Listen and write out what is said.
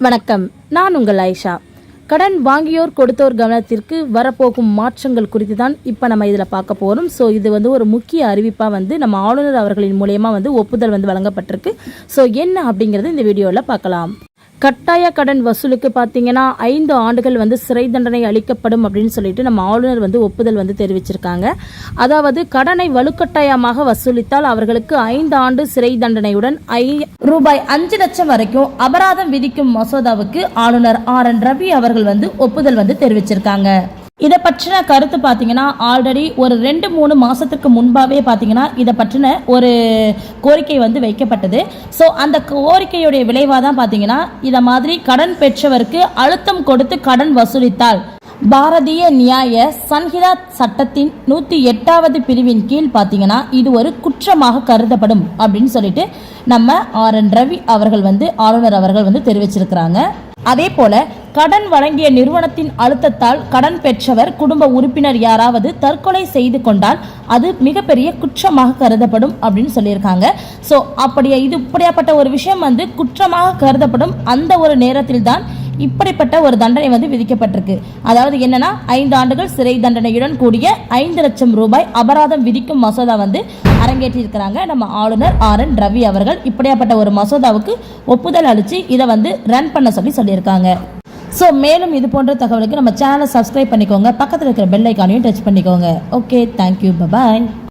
வணக்கம், நான் உங்கள் ஆயிஷா. கடன் வாங்கியோர் கொடுத்தோர் கவனத்திற்கு வரப்போகும் மாற்றங்கள் குறித்து தான் இப்போ நம்ம இதில் பார்க்க போகிறோம். ஸோ இது ஒரு முக்கிய அறிவிப்பாக நம்ம ஆளுநர் அவர்களின் மூலயமா ஒப்புதல் வழங்கப்பட்டிருக்கு. ஸோ என்ன அப்படிங்கிறது இந்த வீடியோவில் பார்க்கலாம். கட்டாய கடன் வசூலுக்கு பார்த்தீங்கன்னா 5 ஆண்டுகள் சிறை தண்டனை அளிக்கப்படும் அப்படின்னு சொல்லிட்டு நம்ம ஆளுநர் ஒப்புதல் தெரிவிச்சிருக்காங்க. அதாவது கடனை வலுக்கட்டாயமாக வசூலித்தால் அவர்களுக்கு 5 ஆண்டு சிறை தண்டனையுடன் ரூபாய் 5 லட்சம் வரைக்கும் அபராதம் விதிக்கும் மசோதாவுக்கு ஆளுநர் RN ரவி அவர்கள் ஒப்புதல் தெரிவிச்சிருக்காங்க. இதை பற்றின கருத்து பார்த்தீங்கன்னா ஆல்ரெடி ஒரு 2-3 மாதத்துக்கு முன்பாகவே பார்த்தீங்கன்னா இதை பற்றின ஒரு கோரிக்கை வைக்கப்பட்டது. ஸோ அந்த கோரிக்கையுடைய விளைவாக தான் பார்த்தீங்கன்னா இதை மாதிரி கடன் பெற்றவருக்கு அழுத்தம் கொடுத்து கடன் வசூலித்தால் பாரதிய நியாய சன்ஹிதா சட்டத்தின் 108வது பிரிவின் கீழ் பார்த்தீங்கன்னா இது ஒரு குற்றமாக கருதப்படும் அப்படின்னு சொல்லிட்டு நம்ம RN ரவி அவர்கள் ஆளுநர் அவர்கள் தெரிவிச்சிருக்கிறாங்க. அதே போல கடன் வழங்கிய நிறுவனத்தின் அழுத்தத்தால் கடன் பெற்றவர் குடும்ப உறுப்பினர் யாராவது தற்கொலை செய்து கொண்டால் அது மிகப்பெரிய குற்றமாக கருதப்படும் அப்படின்னு சொல்லியிருக்காங்க. ஸோ இப்படியாப்பட்ட ஒரு விஷயம் குற்றமாக கருதப்படும் அந்த ஒரு நேரத்தில் தான் இப்படிப்பட்ட ஒரு தண்டனை விதிக்கப்பட்டிருக்கு. அதாவது என்னன்னா 5 ஆண்டுகள் சிறை தண்டனையுடன் கூடிய 5 லட்சம் ரூபாய் அபராதம் விதிக்கும் மசோதா அரங்கேற்றி இருக்கிறாங்க நம்ம ஆளுநர் RN ரவி அவர்கள். இப்படியாப்பட்ட ஒரு மசோதாவுக்கு ஒப்புதல் அளித்து இதை ரன் பண்ண சொல்லியிருக்காங்க. ஸோ மேலும் இது போன்ற தகவலுக்கு நம்ம சேனலை சப்ஸ்கிரைப் பண்ணிக்கோங்க, பக்கத்தில் இருக்கிற பெல் ஐக்கானையும் டச் பண்ணிக்கோங்க. ஓகே, தேங்க்யூ, பாய்.